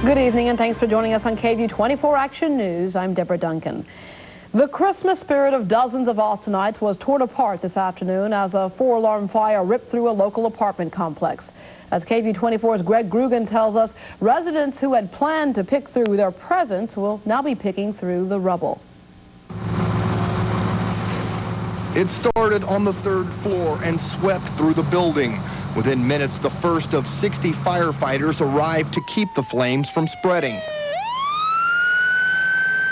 Good evening and thanks for joining us on KVUE-24 Action News. I'm Deborah Duncan. The Christmas spirit of dozens of Austinites was torn apart this afternoon as a 4-alarm fire ripped through a local apartment complex. As KVUE-24's Greg Grugan tells us, residents who had planned to pick through their presents will now be picking through the rubble. It started on the 3rd floor and swept through the building. Within minutes, the first of 60 firefighters arrived to keep the flames from spreading.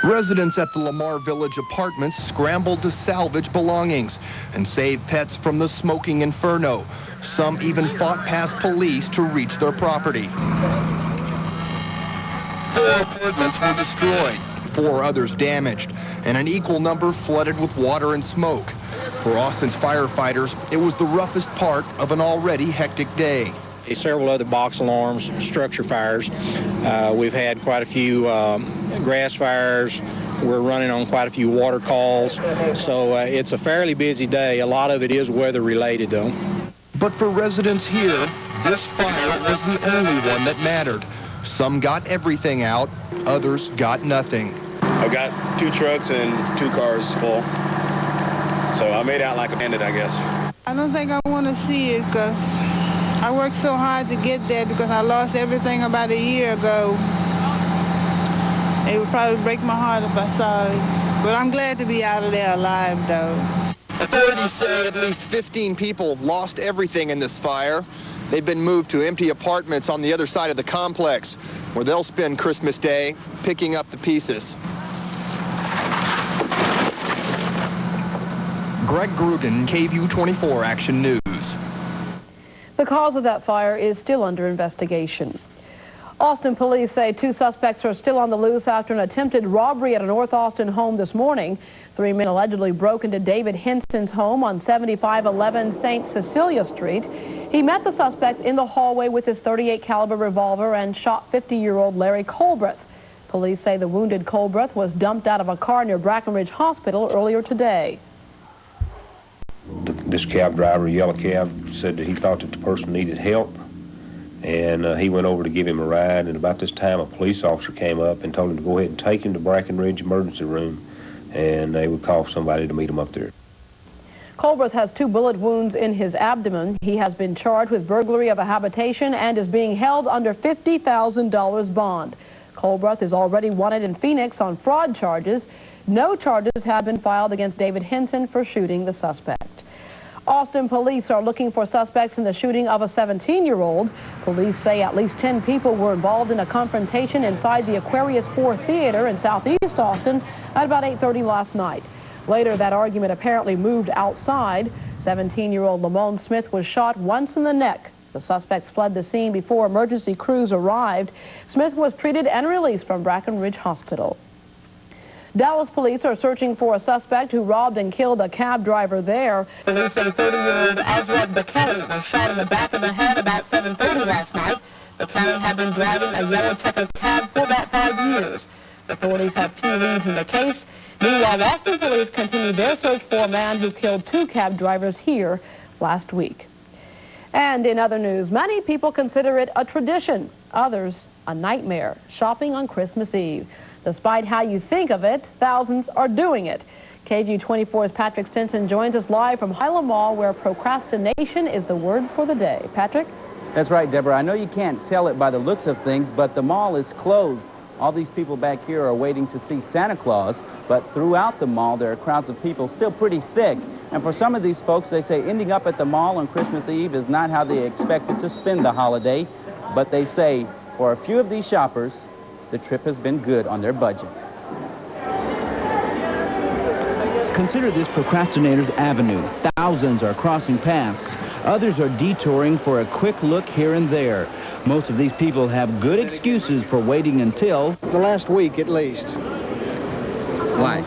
Residents at the Lamar Village apartments scrambled to salvage belongings and save pets from the smoking inferno. Some even fought past police to reach their property. 4 apartments were destroyed, 4 others damaged, and an equal number flooded with water and smoke. For Austin's firefighters, it was the roughest part of an already hectic day. Several other box alarms, structure fires. We've had quite a few grass fires. We're running on quite a few water calls. So it's a fairly busy day. A lot of it is weather related, though. But for residents here, this fire was the only one that mattered. Some got everything out, others got nothing. I got 2 trucks and 2 cars full. So I made out like a bandit, I guess. I don't think I want to see it because I worked so hard to get there because I lost everything about a year ago. It would probably break my heart if I saw it. But I'm glad to be out of there alive, though. Authorities say at least 15 people lost everything in this fire. They've been moved to empty apartments on the other side of the complex, where they'll spend Christmas Day picking up the pieces. Greg Grugan, KVUE-24 Action News. The cause of that fire is still under investigation. Austin police say 2 suspects are still on the loose after an attempted robbery at a North Austin home this morning. 3 men allegedly broke into David Henson's home on 7511 St. Cecilia Street. He met the suspects in the hallway with his .38 caliber revolver and shot 50-year-old Larry Colbreth. Police say the wounded Colbreth was dumped out of a car near Brackenridge Hospital earlier today. This cab driver, yellow cab, said that he thought that the person needed help, and he went over to give him a ride, and about this time a police officer came up and told him to go ahead and take him to Brackenridge emergency room, and they would call somebody to meet him up there. Colbreth has 2 bullet wounds in his abdomen. He has been charged with burglary of a habitation and is being held under $50,000 bond. Colbreth is already wanted in Phoenix on fraud charges. No charges have been filed against David Henson for shooting the suspect. Austin police are looking for suspects in the shooting of a 17-year-old. Police say at least 10 people were involved in a confrontation inside the Aquarius 4 Theater in southeast Austin at about 8:30 last night. Later, that argument apparently moved outside. 17-year-old Lamone Smith was shot once in the neck. The suspects fled the scene before emergency crews arrived. Smith was treated and released from Brackenridge Hospital. Dallas police are searching for a suspect who robbed and killed a cab driver there. Police say 30-year-old Elzner was shot in the back of the head about 7:30 last night. The county had been driving a yellow checkered cab for about 5 years. Authorities have few leads in the case. Meanwhile, Austin police continue their search for a man who killed 2 cab drivers here last week. And in other news, many people consider it a tradition, others a nightmare, shopping on Christmas Eve. Despite how you think of it, thousands are doing it. KVUE-24's Patrick Stinson joins us live from Highland Mall, where procrastination is the word for the day. Patrick? That's right, Deborah. I know you can't tell it by the looks of things, but the mall is closed. All these people back here are waiting to see Santa Claus, but throughout the mall there are crowds of people still pretty thick. And for some of these folks, they say ending up at the mall on Christmas Eve is not how they expected to spend the holiday. But they say for a few of these shoppers, the trip has been good on their budget. Consider this procrastinator's avenue. Thousands are crossing paths. Others are detouring for a quick look here and there. Most of these people have good excuses for waiting until the last week at least. Why?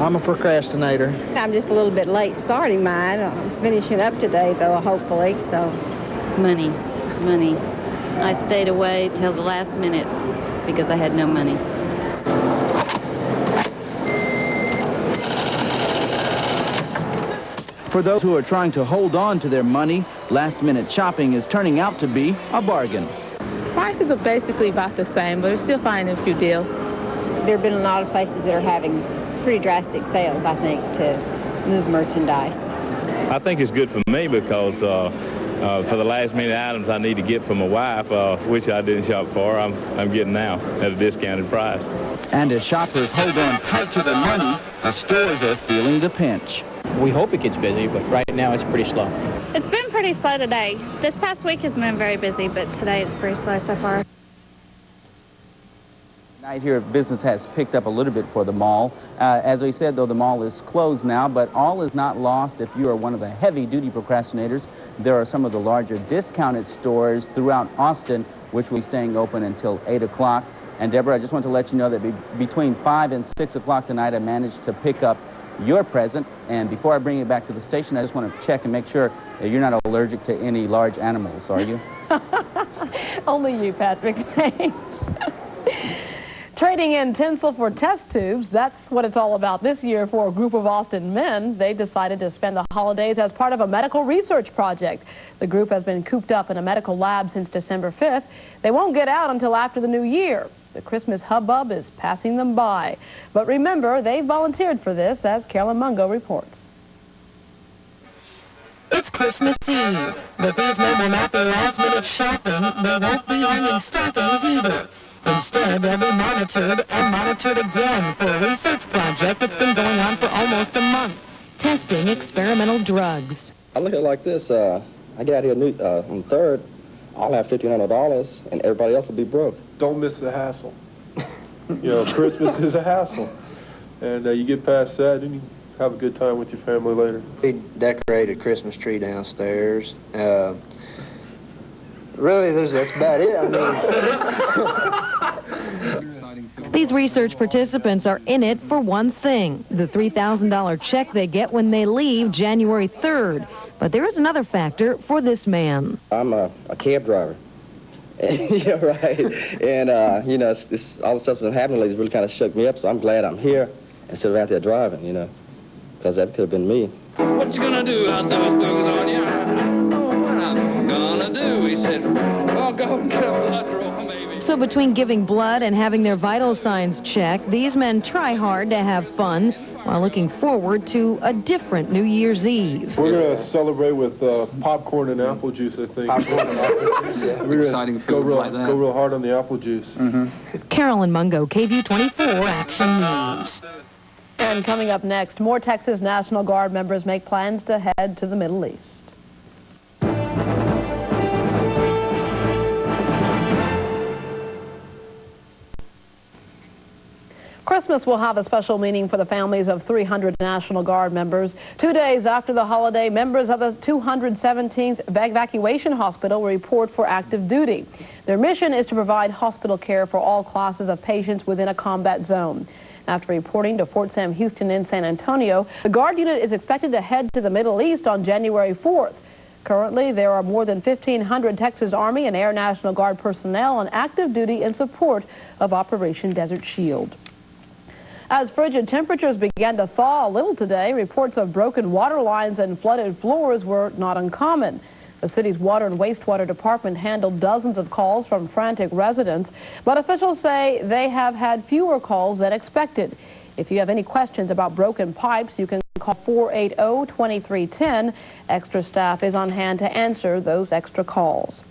I'm a procrastinator. I'm just a little bit late starting mine. I'm finishing up today, though, hopefully, so. Money. I stayed away till the last minute because I had no money. For those who are trying to hold on to their money, last-minute shopping is turning out to be a bargain. prices are basically about the same, but we're still finding a few deals. There have been a lot of places that are having pretty drastic sales, I think, to move merchandise. I think it's good for me because for the last minute items I need to get for my wife, which I didn't shop for, I'm getting now at a discounted price. And as shoppers hold on tight to their money, the stores are feeling the pinch. We hope it gets busy, but right now it's pretty slow. It's been pretty slow today. This past week has been very busy, but today it's pretty slow so far. Tonight here, business has picked up a little bit for the mall. As we said, though, the mall is closed now, but all is not lost if you are one of the heavy-duty procrastinators. There are some of the larger discounted stores throughout Austin, which will be staying open until 8 o'clock. And Deborah, I just want to let you know that between 5 and 6 o'clock tonight, I managed to pick up your present. And before I bring it back to the station, I just want to check and make sure that you're not allergic to any large animals, are you? Only you, Patrick. Thanks. Trading in tinsel for test tubes, that's what it's all about this year for a group of Austin men. They decided to spend the holidays as part of a medical research project. The group has been cooped up in a medical lab since December 5th. They won't get out until after the new year. The Christmas hubbub is passing them by. But remember, they volunteered for this, as Carolyn Mungo reports. It's Christmas Eve, but these men will not be last-minute shopping. They won't be hanging stockings either. Instead, they'll be monitored and monitored again for a research project that's been going on for almost a month, testing experimental drugs. I look at it like this. I get out here on 3rd, I'll have $1,500, and everybody else will be broke. Don't miss the hassle. You know, Christmas is a hassle. And you get past that, and you have a good time with your family later. We decorated a Christmas tree downstairs. Really, that's about it. I mean... These research participants are in it for one thing, the $3,000 check they get when they leave January 3rd. But there is another factor for this man. I'm a cab driver. Yeah, right. And, you know, all the stuff that's been happening lately really kind of shook me up, so I'm glad I'm here instead of out there driving, you know, because that could have been me. What you gonna do out those bugs on you? What I'm gonna do, he said, well, go and get a blood draw, maybe. So between giving blood and having their vital signs checked, these men try hard to have fun while looking forward to a different New Year's Eve. We're going to celebrate with popcorn and apple juice, I think. Popcorn and apple juice, yeah. We're exciting go real hard on the apple juice. Carolyn Mungo, KVUE-24 Action News. And coming up next, more Texas National Guard members make plans to head to the Middle East. Christmas will have a special meaning for the families of 300 National Guard members. 2 days after the holiday, members of the 217th Evacuation Hospital will report for active duty. Their mission is to provide hospital care for all classes of patients within a combat zone. After reporting to Fort Sam Houston in San Antonio, the Guard unit is expected to head to the Middle East on January 4th. Currently, there are more than 1,500 Texas Army and Air National Guard personnel on active duty in support of Operation Desert Shield. As frigid temperatures began to thaw a little today, reports of broken water lines and flooded floors were not uncommon. The city's Water and Wastewater Department handled dozens of calls from frantic residents, but officials say they have had fewer calls than expected. If you have any questions about broken pipes, you can call 480-2310. Extra staff is on hand to answer those extra calls.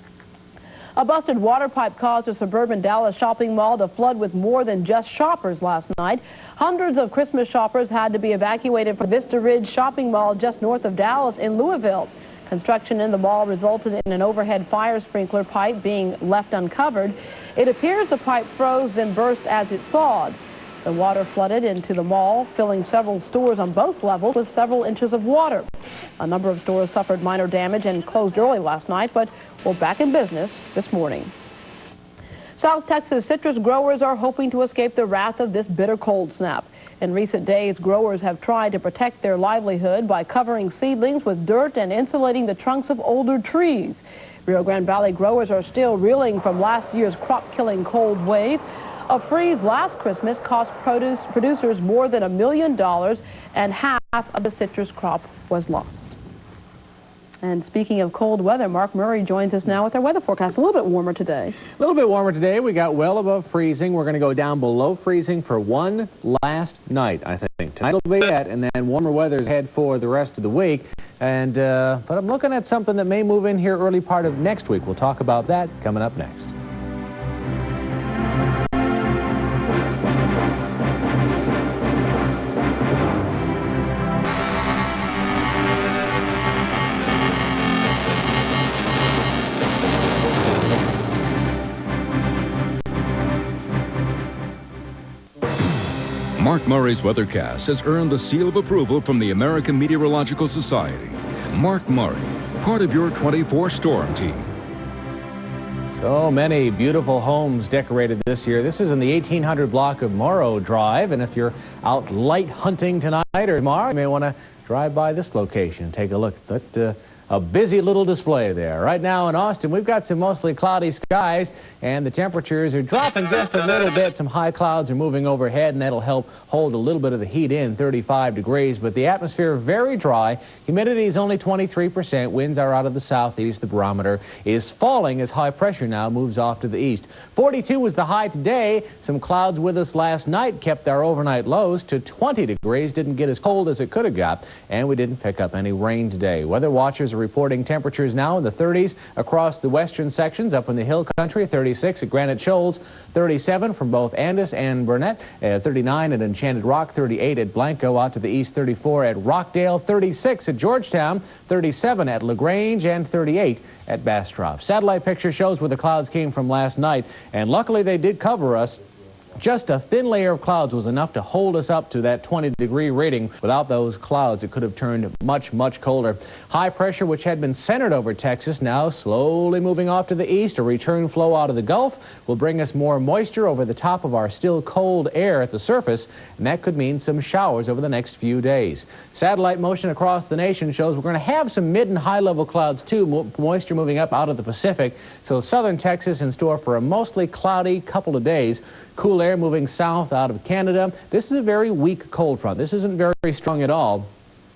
A busted water pipe caused a suburban Dallas shopping mall to flood with more than just shoppers last night. Hundreds of Christmas shoppers had to be evacuated from Vista Ridge shopping mall just north of Dallas in Louisville. Construction in the mall resulted in an overhead fire sprinkler pipe being left uncovered. It appears the pipe froze then burst as it thawed. The water flooded into the mall, filling several stores on both levels with several inches of water. A number of stores suffered minor damage and closed early last night, but were back in business this morning. South Texas citrus growers are hoping to escape the wrath of this bitter cold snap. In recent days, growers have tried to protect their livelihood by covering seedlings with dirt and insulating the trunks of older trees. Rio Grande Valley growers are still reeling from last year's crop-killing cold wave. A freeze last Christmas cost producers more than $1 million, and half of the citrus crop was lost. And speaking of cold weather, Mark Murray joins us now with our weather forecast. A little bit warmer today. A little bit warmer today. We got well above freezing. We're going to go down below freezing for one last night, I think. Tonight will be it, and then warmer weather is ahead for the rest of the week. And but I'm looking at something that may move in here early part of next week. We'll talk about that coming up next. Mark Murray's weathercast has earned the seal of approval from the American Meteorological Society. Mark Murray, part of your 24 storm team. So many beautiful homes decorated this year. This is in the 1800 block of Morrow Drive, and if you're out light hunting tonight or tomorrow, you may want to drive by this location and take a look at that. A busy little display there. Right now in Austin, we've got some mostly cloudy skies, and the temperatures are dropping just a little bit. Some high clouds are moving overhead, and that'll help hold a little bit of the heat in, 35 degrees. But the atmosphere very dry. Humidity is only 23%. Winds are out of the southeast. The barometer is falling as high pressure now moves off to the east. 42 was the high today. Some clouds with us last night kept our overnight lows to 20 degrees. Didn't get as cold as it could have got, and we didn't pick up any rain today. Weather watchers are reporting temperatures now in the 30s across the western sections. Up in the hill country, 36 at Granite Shoals, 37 from both Andis and Burnett, 39 at Enchanted Rock, 38 at Blanco, out to the east, 34 at Rockdale, 36 at Georgetown, 37 at LaGrange, and 38 at Bastrop. Satellite picture shows where the clouds came from last night, and luckily they did cover us. Just a thin layer of clouds was enough to hold us up to that 20-degree rating. Without those clouds, it could have turned much, much colder. High pressure, which had been centered over Texas, now slowly moving off to the east. A return flow out of the Gulf will bring us more moisture over the top of our still cold air at the surface, and that could mean some showers over the next few days. Satellite motion across the nation shows we're going to have some mid and high-level clouds, too. Moisture moving up out of the Pacific. So southern Texas in store for a mostly cloudy couple of days. Cool air moving south out of Canada. This is a very weak cold front. This isn't very strong at all.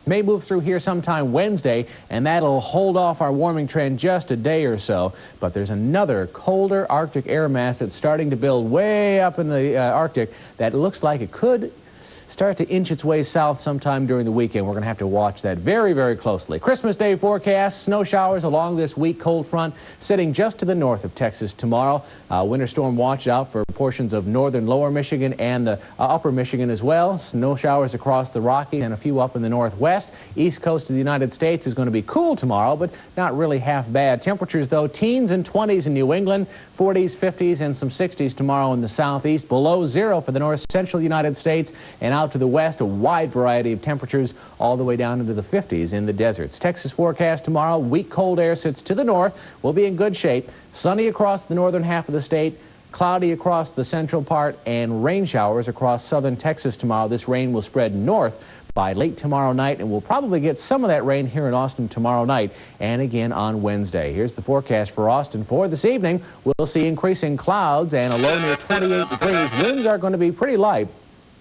May move through here sometime Wednesday, and that'll hold off our warming trend just a day or so. But there's another colder Arctic air mass that's starting to build way up in the Arctic that looks like it could start to inch its way south sometime during the weekend. We're going to have to watch that very, very closely. Christmas Day forecast, snow showers along this weak cold front sitting just to the north of Texas tomorrow. Winter storm watch out for portions of northern lower Michigan and the upper Michigan as well. Snow showers across the Rockies and a few up in the northwest. East coast of the United States is going to be cool tomorrow, but not really half bad. Temperatures, though, teens and 20s in New England, 40s, 50s, and some 60s tomorrow in the southeast. Below zero for the north central United States, and out to the west, a wide variety of temperatures all the way down into the 50s in the deserts. Texas forecast tomorrow, weak cold air sits to the north. We'll be in good shape. Sunny across the northern half of the state, cloudy across the central part, and rain showers across southern Texas tomorrow. This rain will spread north by late tomorrow night, and we'll probably get some of that rain here in Austin tomorrow night and again on Wednesday. Here's the forecast for Austin for this evening. We'll see increasing clouds and a low near 28 degrees. Winds are going to be pretty light.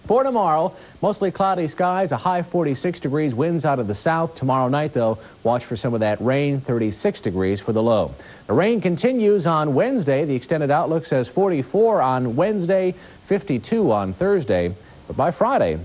For tomorrow, mostly cloudy skies, a high 46 degrees, winds out of the south. Tomorrow night, though, watch for some of that rain, 36 degrees for the low. The rain continues on Wednesday. The extended outlook says 44 on Wednesday, 52 on Thursday. But by Friday,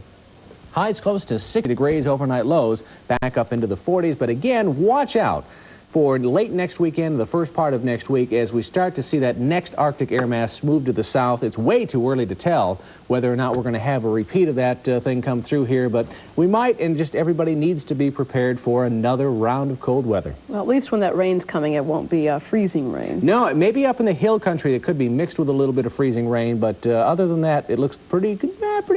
highs close to 60 degrees, overnight lows back up into the 40s. But again, watch out for late next weekend, the first part of next week, as we start to see that next Arctic air mass move to the south. It's way too early to tell whether or not we're going to have a repeat of that thing come through here, but we might, and just everybody needs to be prepared for another round of cold weather. Well, at least when that rain's coming, it won't be freezing rain. No, maybe up in the hill country it could be mixed with a little bit of freezing rain, but other than that, it looks pretty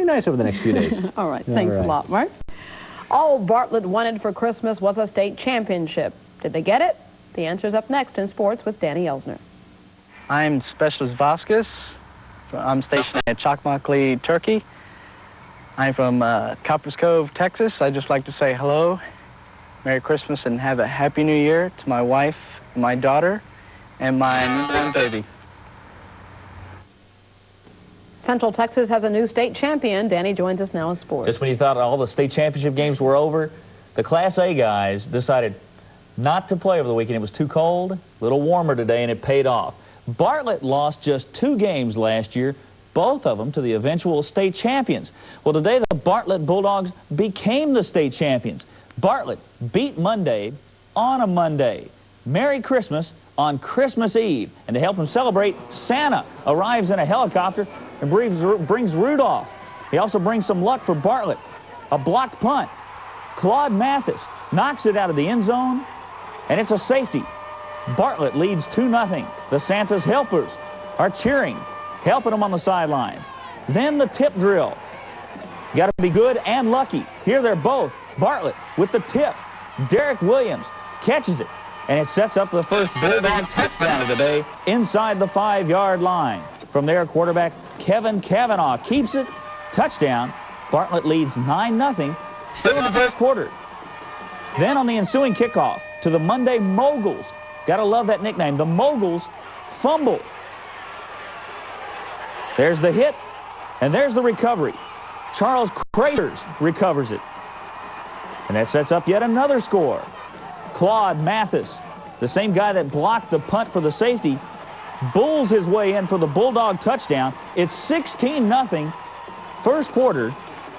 nice over the next few days. All right, thanks a lot, Mark. All Bartlett wanted for Christmas was a state championship. Did they get it? The answer's up next in sports with Danny Elzner. I'm Specialist Vasquez. I'm stationed at Chocmockley, Turkey. I'm from Coppers Cove, Texas. I'd just like to say hello, Merry Christmas, and have a Happy New Year to my wife, my daughter, and my newborn baby. Central Texas has a new state champion. Danny joins us now in sports. Just when you thought all the state championship games were over, the Class A guys decided not to play over the weekend. It was too cold, a little warmer today, and it paid off. Bartlett lost just 2 games last year, both of them to the eventual state champions. Well, today the Bartlett Bulldogs became the state champions. Bartlett beat Monday on a Monday. Merry Christmas on Christmas Eve. And to help them celebrate, Santa arrives in a helicopter and brings Rudolph. He also brings some luck for Bartlett. A blocked punt. Claude Mathis knocks it out of the end zone, and it's a safety. Bartlett leads 2-0. The Santa's helpers are cheering, helping them on the sidelines. Then the tip drill. You got to be good and lucky. Here they're both. Bartlett with the tip. Derek Williams catches it, and it sets up the first Bulldog touchdown of the day inside the 5-yard line. From there, quarterback Kevin Cavanaugh keeps it. Touchdown. Bartlett leads 9-0 still in the first quarter. Then on the ensuing kickoff to the Monday Moguls. Got to love that nickname. The Moguls fumble. There's the hit, and there's the recovery. Charles Craters recovers it. And that sets up yet another score. Claude Mathis, the same guy that blocked the punt for the safety, bulls his way in for the Bulldog touchdown. It's 16-0 first quarter,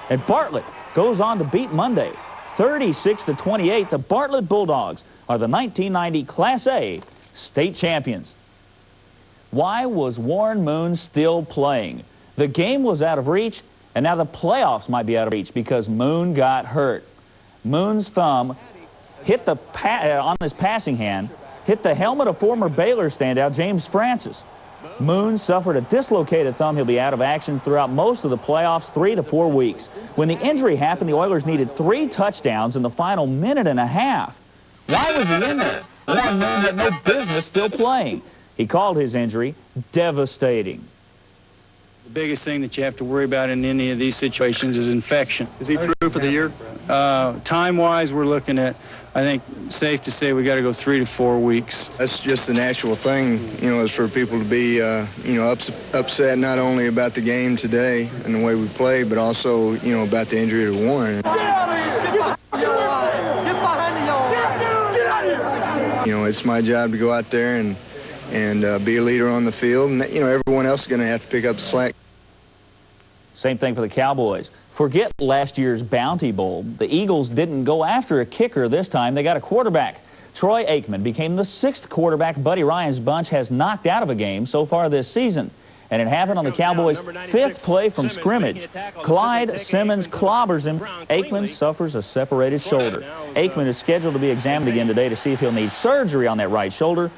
and Bartlett goes on to beat Monday 36-28. The Bartlett Bulldogs are the 1990 Class A state champions. Why was Warren Moon still playing? The game was out of reach, and now the playoffs might be out of reach because Moon got hurt. Moon's thumb hit on his passing hand, hit the helmet of former Baylor standout James Francis. Moon suffered a dislocated thumb. He'll be out of action throughout most of the playoffs, 3 to 4 weeks. When the injury happened, the Oilers needed 3 touchdowns in the final minute and a half. Why was he in there? Warren Moon had no business still playing. He called his injury devastating. The biggest thing that you have to worry about in any of these situations is infection. Is he through for the year? Time-wise, we're looking at, I think, safe to say we got to go 3 to 4 weeks. That's just the natural thing, is for people to be, upset not only about the game today and the way we play, but also, about the injury to Warren. It's my job to go out there and be a leader on the field, and everyone else is going to have to pick up the slack. Same thing for the Cowboys. Forget last year's Bounty Bowl. The Eagles didn't go after a kicker this time. They got a quarterback. Troy Aikman became the 6th quarterback Buddy Ryan's bunch has knocked out of a game so far this season. And it happened on the Cowboys' 5th play from scrimmage. Clyde Simmons clobbers him. Aikman suffers a separated shoulder. Aikman is scheduled to be examined again today to see if he'll need surgery on that right shoulder.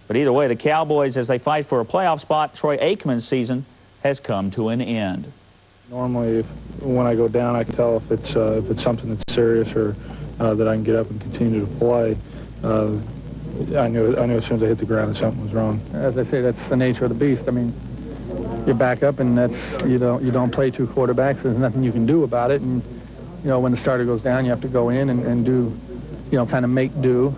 But either way, the Cowboys, as they fight for a playoff spot, Troy Aikman's season has come to an end. Normally, when I go down, I can tell if it's something that's serious or that I can get up and continue to play. I knew as soon as I hit the ground that something was wrong. As I say, that's the nature of the beast. I mean, you're back up, and that's you don't play 2 quarterbacks. There's nothing you can do about it. And when the starter goes down, you have to go in and do, kind of make do.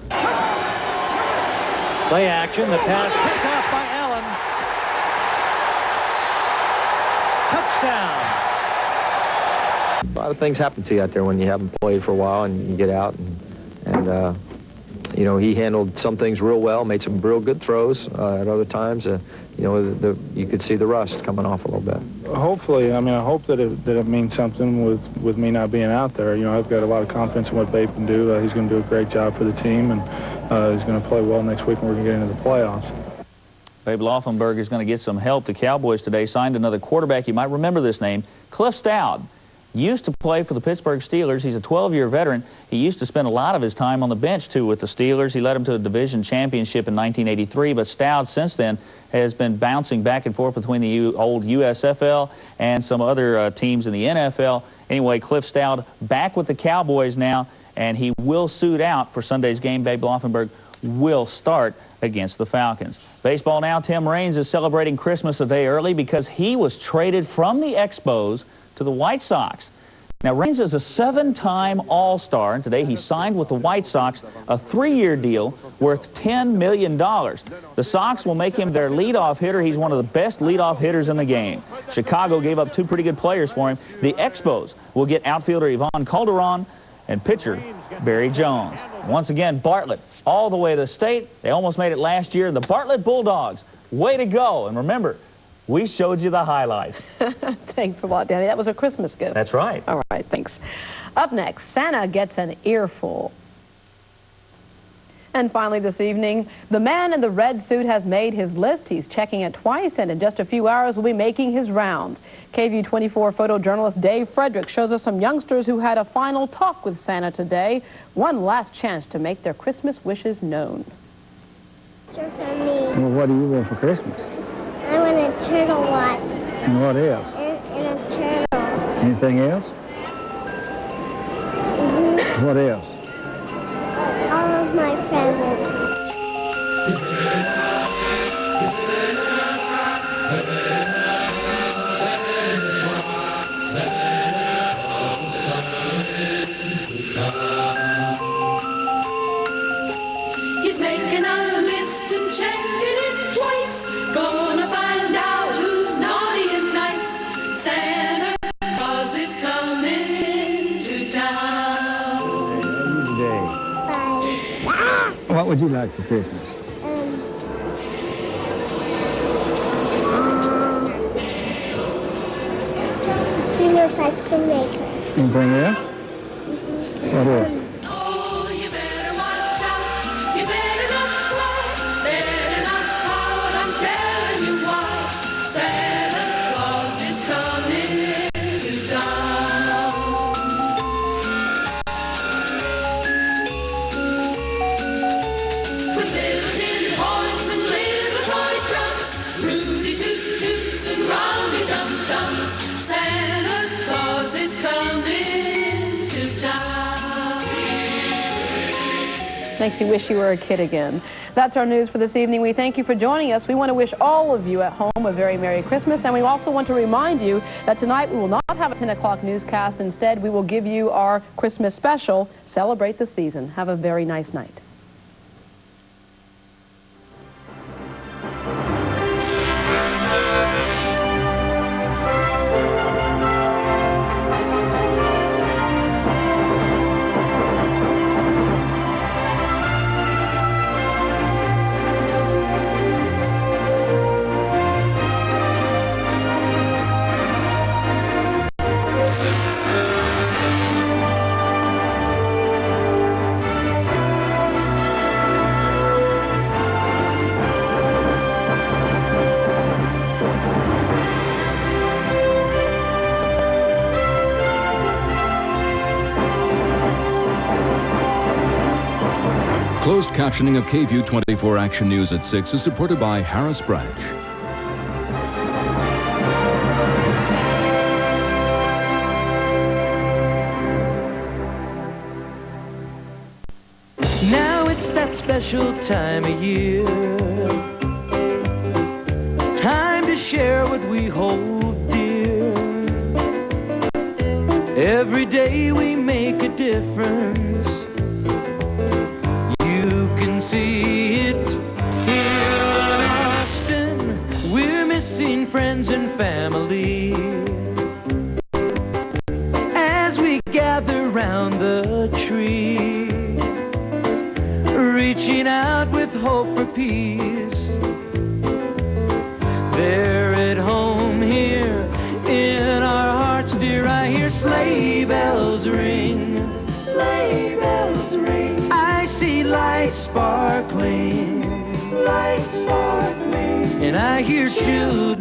Play action, the pass picked off by Allen. Touchdown. A lot of things happen to you out there when you haven't played for a while and you get out and he handled some things real well, made some real good throws. At other times, you could see the rust coming off a little bit. Hopefully, I hope that it means something with me not being out there. I've got a lot of confidence in what Babe can do. He's going to do a great job for the team, and he's going to play well next week, and we're going to get into the playoffs. Babe Laufenberg is going to get some help. The Cowboys today signed another quarterback. You might remember this name, Cliff Stout. Used to play for the Pittsburgh Steelers. He's a 12-year veteran. He used to spend a lot of his time on the bench, too, with the Steelers. He led them to a division championship in 1983, but Stout since then has been bouncing back and forth between the old USFL and some other teams in the NFL. Anyway, Cliff Stout back with the Cowboys now, and he will suit out for Sunday's game. Babe Laufenberg will start against the Falcons. Baseball now, Tim Raines is celebrating Christmas a day early because he was traded from the Expos to the White Sox. Now, Raines is a 7-time All-Star, and today he signed with the White Sox a 3-year deal worth $10 million. The Sox will make him their leadoff hitter. He's one of the best leadoff hitters in the game. Chicago gave up 2 pretty good players for him. The Expos will get outfielder Ivan Calderon and pitcher Barry Jones. Once again, Bartlett all the way to the state. They almost made it last year. The Bartlett Bulldogs, way to go. And remember, we showed you the highlights. Thanks a lot, Danny. That was a Christmas gift. That's right. All right, thanks. Up next, Santa gets an earful. And finally this evening, the man in the red suit has made his list. He's checking it twice, and in just a few hours will be making his rounds. KVUE-24 photojournalist Dave Frederick shows us some youngsters who had a final talk with Santa today. One last chance to make their Christmas wishes known. For me. Well, what do you want for Christmas? I want a turtle watch. And what else? And a turtle. Anything else? Mm-hmm. What else? All of my presents. He's making out a list and checking it twice. Gonna find out who's naughty and nice. Santa Claus is coming to town. What would you like for Christmas? Junior ice cream maker. Anything else? What else? Oh, you better watch out. You better not cry. Better not pout. I'm telling you why. Santa Claus is coming to town. With little tin horns and little toy drums, Rudy toot toots and Roundy dum dums. Santa Claus is coming to town. Makes you wish you were a kid again. That's our news for this evening. We thank you for joining us. We want to wish all of you at home a very Merry Christmas, and we also want to remind you that tonight we will not have a 10 o'clock newscast. Instead, we will give you our Christmas special, Celebrate the Season. Have a very nice night. Closed captioning of KVUE-24 Action News at 6 is supported by Harris Branch. Now it's that special time of year. Time to share what we hold dear. Every day we make a difference. You can see it here in Austin. We're missing friends and family. As we gather round the tree, reaching out with hope for peace. They're at home here in our hearts, dear. I hear sleigh bells ring, sleigh bells ring. I see lights sparkling, and I hear children